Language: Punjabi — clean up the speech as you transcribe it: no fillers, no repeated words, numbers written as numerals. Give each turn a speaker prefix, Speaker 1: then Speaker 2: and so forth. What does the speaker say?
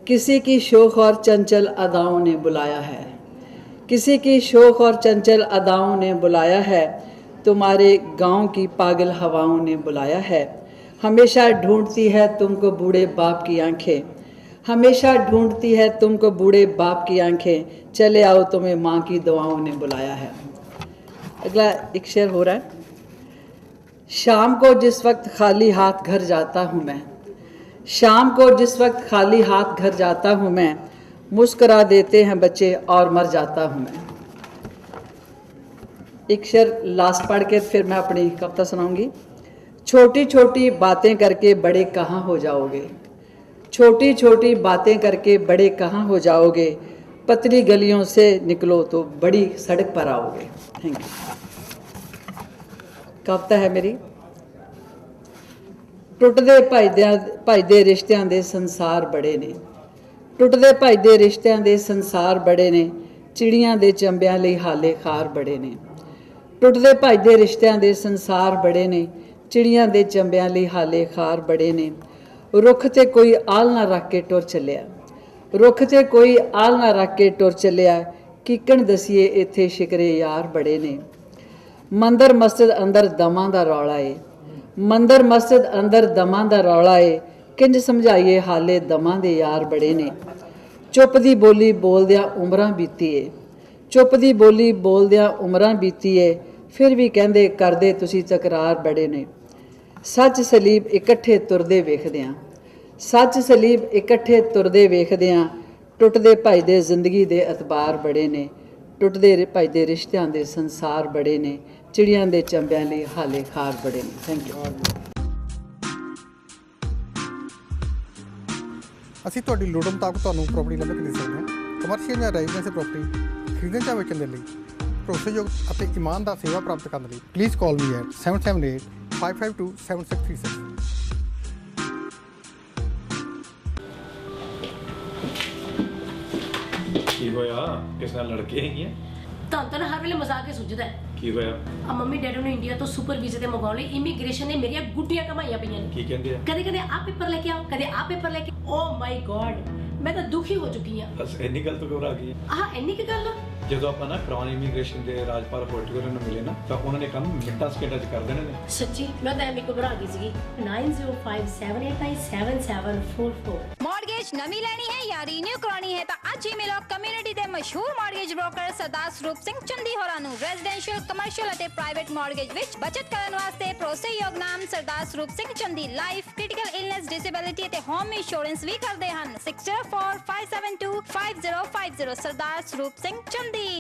Speaker 1: किसी की शोख और चंचल अदाओं ने बुलाया है, किसी की शोख और चंचल अदाओं ने बुलाया है, तुम्हारे गांव की पागल हवाओं ने बुलाया है। हमेशा ढूंढती है तुमको बूढ़े बाप की आंखें, हमेशा ढूंढती है तुमको बूढ़े बाप की आंखें, चले आओ तुम्हें माँ की दुआओं ने बुलाया है। अगला एक शेर हो रहा है। शाम को जिस वक्त खाली हाथ घर जाता हूँ मैं, शाम को जिस वक्त खाली हाथ घर जाता हूँ मैं, मुस्करा देते हैं बच्चे और मर जाता हूँ मैं। एक शेर लास्ट पढ़ के फिर मैं अपनी कविता सुनाऊंगी। छोटी छोटी बातें करके बड़े कहाँ हो जाओगे, छोटी छोटी बातें करके बड़े कहाँ हो जाओगे, पतली गलियों से निकलो तो बड़ी सड़क पर आओगे। Thank you. कविता है मेरी। ਟੁੱਟਦੇ ਭਜਦੇ ਰਿਸ਼ਤਿਆਂ ਦੇ ਸੰਸਾਰ ਬੜੇ ਨੇ, ਟੁੱਟਦੇ ਭਜਦੇ ਰਿਸ਼ਤਿਆਂ ਦੇ ਸੰਸਾਰ ਬੜੇ ਨੇ, ਚਿੜੀਆਂ ਦੇ ਚੰਬਿਆਂ ਲਈ ਹਾਲੇ ਖਾਰ ਬੜੇ ਨੇ। ਟੁੱਟਦੇ ਭਜਦੇ ਰਿਸ਼ਤਿਆਂ ਦੇ ਸੰਸਾਰ ਬੜੇ ਨੇ, ਚਿੜੀਆਂ ਦੇ ਚੰਬਿਆਂ ਲਈ ਹਾਲੇ ਖਾਰ ਬੜੇ ਨੇ। ਰੁੱਖ ਤੇ ਕੋਈ ਆਲ ਨਾ ਰੱਖ ਕੇ ਟੁਰ ਚੱਲਿਆ, ਰੁੱਖ ਤੇ ਕੋਈ ਆਲ ਨਾ ਰੱਖ ਕੇ ਟੁਰ ਚੱਲਿਆ, ਕਿਕਣ ਦਸੀਏ ਇੱਥੇ ਸ਼ਿਕਰੇ ਯਾਰ ਬੜੇ ਨੇ। ਮੰਦਰ ਮਸਜਿਦ ਅੰਦਰ ਦਮਾਂ ਦਾ ਰੌਲਾ ਏ, ਮੰਦਰ ਮਸਜਿਦ ਅੰਦਰ ਦਮਾਂ ਦਾ ਰੌਲਾ ਏ, ਕਿੰਜ ਸਮਝਾਈਏ ਹਾਲੇ ਦਮਾਂ ਦੇ ਯਾਰ ਬੜੇ ਨੇ। ਚੁੱਪ ਦੀ ਬੋਲੀ ਬੋਲਦਿਆਂ ਉਮਰਾਂ ਬੀਤੀ ਏ, ਚੁੱਪ ਦੀ ਬੋਲੀ ਬੋਲਦਿਆਂ ਉਮਰਾਂ ਬੀਤੀ ਏ, ਫਿਰ ਵੀ ਕਹਿੰਦੇ ਕਰਦੇ ਤੁਸੀਂ ਤਕਰਾਰ ਬੜੇ ਨੇ। ਸੱਚ ਸਲੀਬ ਇਕੱਠੇ ਤੁਰਦੇ ਵੇਖਦਿਆਂ, ਸੱਚ ਸਲੀਬ ਇਕੱਠੇ ਤੁਰਦੇ ਵੇਖਦਿਆਂ, ਟੁੱਟਦੇ ਭਜਦੇ ਜ਼ਿੰਦਗੀ ਦੇ ਅਤਬਾਰ ਬੜੇ ਨੇ, ਟੁੱਟਦੇ ਭਜਦੇ ਰਿਸ਼ਤਿਆਂ ਦੇ ਸੰਸਾਰ ਬੜੇ ਨੇ, ਚਿੜੀਆਂ ਦੇ ਚੰਬਿਆਂ ਲਈ ਹਾਲੇ ਖਾਰ ਬੜੇ ਨੇ। Thank you.
Speaker 2: ਅਸੀਂ ਤੁਹਾਡੀ ਲੋੜ ਮੁਤਾਬਕ ਤੁਹਾਨੂੰ ਪ੍ਰਾਪਰਟੀ ਲੱਭ ਕੇ ਦੇ ਸਕਦੇ ਹਾਂ। ਕਮਰਸ਼ੀਅਲ ਜਾਂ ਰੈਜ਼ੀਡੈਂਸ਼ੀਅਲ ਪ੍ਰਾਪਰਟੀ ਖਰੀਦਣ ਜਾਂ ਵੇਚਣ ਦੇ ਲਈ ਭਰੋਸੇਯੋਗ ਅਤੇ ਇਮਾਨਦਾਰ ਸੇਵਾ ਪ੍ਰਾਪਤ ਕਰਨ ਲਈ ਪਲੀਜ਼ ਕਾਲ ਮੀ ਐਟ 7785527636।
Speaker 3: ਕੀ ਹੋਇਆ? ਕਿਸ ਨਾਲ ਲੜਕੇ ਹੈਗੀਆਂ?
Speaker 4: ਤਾਂ ਹਰ ਵੇਲੇ ਮਜ਼ਾਕ ਹੀ ਸੁਝਦਾ ਹੈ।
Speaker 3: ਕੀ ਹੋਇਆ?
Speaker 4: ਆ ਮੰਮੀ ਡੈਡੀ ਨੂੰ ਇੰਡੀਆ ਤੋਂ ਸੁਪਰ ਵੀਜ਼ੇ ਤੇ ਮੰਗਾਉਣ ਲਈ ਇਮੀਗ੍ਰੇਸ਼ਨ ਨੇ ਮੇਰੀਆਂ ਗੁੱਡੀਆਂ ਕਮਾਈਆਂ ਪਈਆਂ ਨੇ।
Speaker 3: ਕੀ ਕਹਿੰਦੇ ਆ?
Speaker 4: ਕਦੇ ਆਹ ਪੇਪਰ ਲੈ ਕੇ ਆਓ, ਕਦੇ ਆਹ ਪੇਪਰ ਲੈ ਕੇ। ਓ ਮਾਈ ਗॉड, ਮੈਂ ਤਾਂ ਦੁਖੀ ਹੋ ਚੁੱਕੀ ਆ।
Speaker 3: ਬਸ ਇੰਨੀ ਗੱਲ ਤੋਂ ਘਬਰਾ ਗਈ?
Speaker 4: ਆਹ ਇੰਨੀ ਕੀ ਗੱਲ ਆ?
Speaker 3: ਜਦੋਂ ਆਪਾਂ ਨਾ ਕ੍ਰਾਊਨ ਇਮੀਗ੍ਰੇਸ਼ਨ ਦੇ ਰਾਜਪਾਲ ਹੋਟਲ ਨੂੰ ਮਿਲੇ ਨਾ, ਤਾਂ ਉਹਨਾਂ ਨੇ ਕੰਮ ਮਿੰਟਾਂ ਸਕਿੰਟਾਂ 'ਚ ਕਰ ਦੇਣੇ ਨੇ।
Speaker 4: ਸੱਚੀ ਮੈਂ ਤਾਂ ਐਵੇਂ ਘਬਰਾ ਗਈ ਸੀਗੀ। 9057897744।
Speaker 5: मॉर्गेज नवी लेनी है या रीन्यू करानी है तो आज ही मिलो कम्युनिटी ਦੇ ਮਸ਼ਹੂਰ ਮॉर्गेज ਬ੍ਰੋਕਰ ਸਰਦਾਰ ਸਰੂਪ ਸਿੰਘ ਚੰਦੀ ਹੋਰਾਂ ਨੂੰ। ਰੈਜ਼ੀਡੈਂਸ਼ੀਅਲ, ਕਮਰਸ਼ੀਅਲ ਅਤੇ ਪ੍ਰਾਈਵੇਟ ਮॉर्गेज ਵਿੱਚ ਬਚਤ ਕਰਨ ਵਾਸਤੇ ਭਰੋਸੇਯੋਗ ਨਾਮ Sardar Sarup Singh Chandi. Life, critical illness, disability ਅਤੇ ਹੋਮ ਇੰਸ਼ੋਰੈਂਸ ਵੀ ਕਰਦੇ ਹਨ। 6045725050 ਸਰਦਾਰ ਸਰੂਪ ਸਿੰਘ ਚੰਦੀ।